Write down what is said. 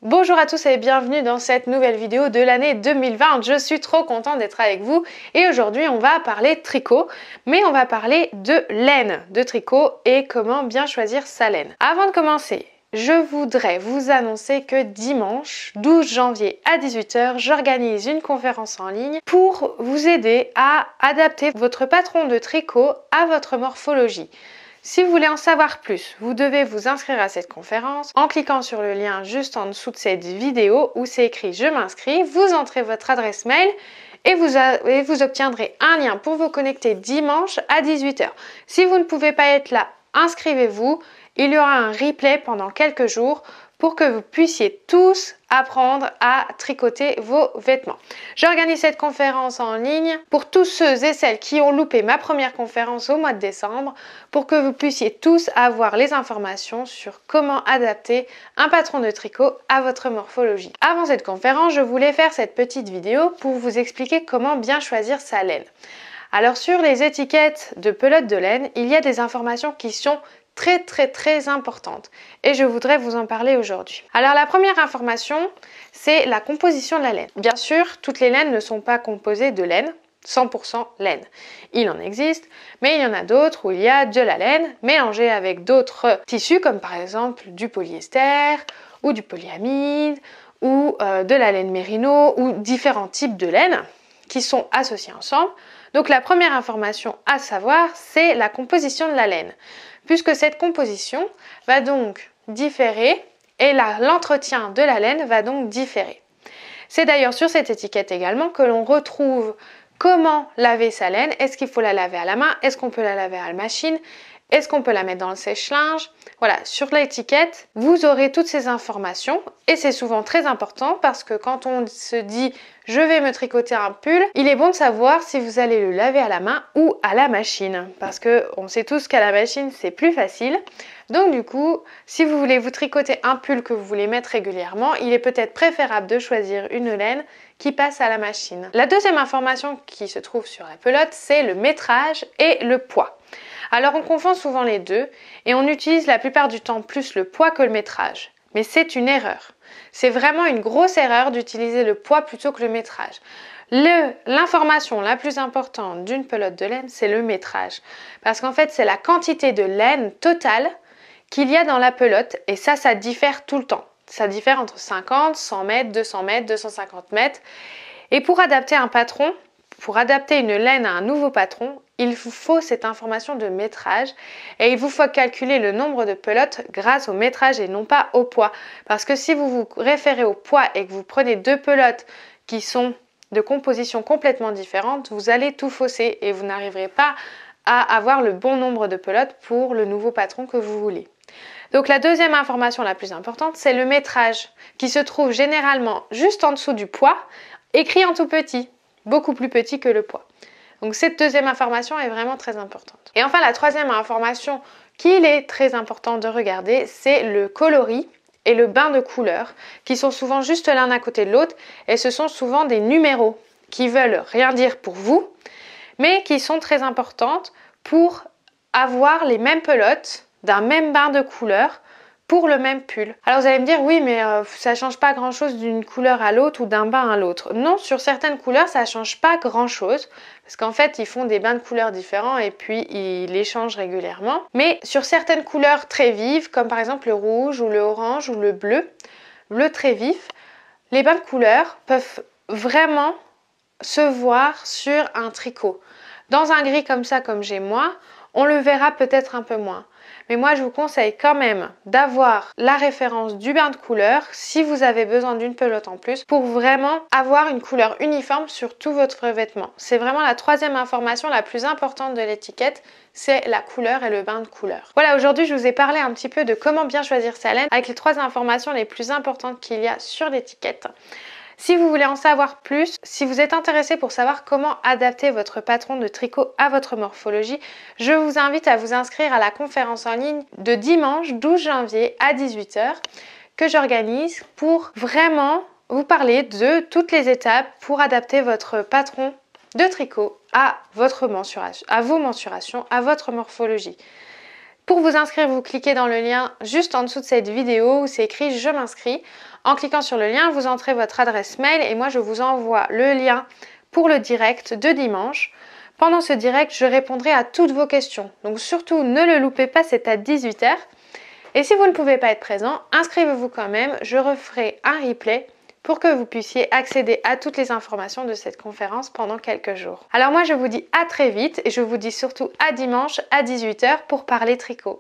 Bonjour à tous et bienvenue dans cette nouvelle vidéo de l'année 2020. Je suis trop contente d'être avec vous et aujourd'hui on va parler tricot, mais on va parler de laine de tricot et comment bien choisir sa laine. Avant de commencer, je voudrais vous annoncer que dimanche 12 janvier à 18 h, j'organise une conférence en ligne pour vous aider à adapter votre patron de tricot à votre morphologie. Si vous voulez en savoir plus, vous devez vous inscrire à cette conférence en cliquant sur le lien juste en dessous de cette vidéo où c'est écrit « Je m'inscris ». Vous entrez votre adresse mail et vous obtiendrez un lien pour vous connecter dimanche à 18 h. Si vous ne pouvez pas être là, inscrivez-vous. Il y aura un replay pendant quelques jours pour que vous puissiez tous apprendre à tricoter vos vêtements. J'organise cette conférence en ligne pour tous ceux et celles qui ont loupé ma première conférence au mois de décembre pour que vous puissiez tous avoir les informations sur comment adapter un patron de tricot à votre morphologie. Avant cette conférence, je voulais faire cette petite vidéo pour vous expliquer comment bien choisir sa laine. Alors sur les étiquettes de pelote de laine, il y a des informations qui sont très importante et je voudrais vous en parler aujourd'hui. Alors la première information, c'est la composition de la laine. Bien sûr, toutes les laines ne sont pas composées de laine, 100% laine. Il en existe, mais il y en a d'autres où il y a de la laine mélangée avec d'autres tissus comme par exemple du polyester ou du polyamide ou de la laine mérino ou différents types de laine qui sont associés ensemble. Donc la première information à savoir, c'est la composition de la laine, puisque cette composition va donc différer et l'entretien de la laine va donc différer. C'est d'ailleurs sur cette étiquette également que l'on retrouve comment laver sa laine. Est-ce qu'il faut la laver à la main? Est-ce qu'on peut la laver à la machine? Est-ce qu'on peut la mettre dans le sèche-linge? Voilà, sur l'étiquette, vous aurez toutes ces informations et c'est souvent très important parce que quand on se dit « je vais me tricoter un pull », il est bon de savoir si vous allez le laver à la main ou à la machine parce qu'on sait tous qu'à la machine, c'est plus facile. Donc du coup, si vous voulez vous tricoter un pull que vous voulez mettre régulièrement, il est peut-être préférable de choisir une laine qui passe à la machine. La deuxième information qui se trouve sur la pelote, c'est le métrage et le poids. Alors on confond souvent les deux et on utilise la plupart du temps plus le poids que le métrage. Mais c'est une erreur. C'est vraiment une grosse erreur d'utiliser le poids plutôt que le métrage. L'information la plus importante d'une pelote de laine, c'est le métrage. Parce qu'en fait, c'est la quantité de laine totale qu'il y a dans la pelote et ça diffère tout le temps. Ça diffère entre 50, 100 mètres, 200 mètres, 250 mètres. Et pour adapter un patron, pour adapter une laine à un nouveau patron, il vous faut cette information de métrage et il vous faut calculer le nombre de pelotes grâce au métrage et non pas au poids. Parce que si vous vous référez au poids et que vous prenez deux pelotes qui sont de composition complètement différente, vous allez tout fausser et vous n'arriverez pas à avoir le bon nombre de pelotes pour le nouveau patron que vous voulez. Donc la deuxième information la plus importante, c'est le métrage qui se trouve généralement juste en dessous du poids, écrit en tout petit, beaucoup plus petit que le poids. Donc cette deuxième information est vraiment très importante. Et enfin la troisième information qu'il est très important de regarder, c'est le coloris et le bain de couleur qui sont souvent juste l'un à côté de l'autre et ce sont souvent des numéros qui veulent rien dire pour vous mais qui sont très importantes pour avoir les mêmes pelotes d'un même bain de couleur pour le même pull. Alors vous allez me dire oui mais ça change pas grand chose d'une couleur à l'autre ou d'un bain à l'autre. Non, sur certaines couleurs ça change pas grand chose parce qu'en fait ils font des bains de couleurs différents et puis ils les changent régulièrement. Mais sur certaines couleurs très vives comme par exemple le rouge ou le orange ou le bleu très vif, les bains de couleurs peuvent vraiment se voir sur un tricot. Dans un gris comme ça comme j'ai moi, on le verra peut-être un peu moins. Mais moi, je vous conseille quand même d'avoir la référence du bain de couleur si vous avez besoin d'une pelote en plus pour vraiment avoir une couleur uniforme sur tout votre vêtement. C'est vraiment la troisième information la plus importante de l'étiquette, c'est la couleur et le bain de couleur. Voilà, aujourd'hui, je vous ai parlé un petit peu de comment bien choisir sa laine avec les trois informations les plus importantes qu'il y a sur l'étiquette. Si vous voulez en savoir plus, si vous êtes intéressé pour savoir comment adapter votre patron de tricot à votre morphologie, je vous invite à vous inscrire à la conférence en ligne de dimanche 12 janvier à 18 h que j'organise pour vraiment vous parler de toutes les étapes pour adapter votre patron de tricot à votre mensuration, à vos mensurations, à votre morphologie. Pour vous inscrire, vous cliquez dans le lien juste en dessous de cette vidéo où c'est écrit « Je m'inscris ». En cliquant sur le lien, vous entrez votre adresse mail et moi je vous envoie le lien pour le direct de dimanche. Pendant ce direct, je répondrai à toutes vos questions. Donc surtout, ne le loupez pas, c'est à 18 h. Et si vous ne pouvez pas être présent, inscrivez-vous quand même. Je referai un replay pour que vous puissiez accéder à toutes les informations de cette conférence pendant quelques jours. Alors moi, je vous dis à très vite et je vous dis surtout à dimanche à 18 h pour parler tricot.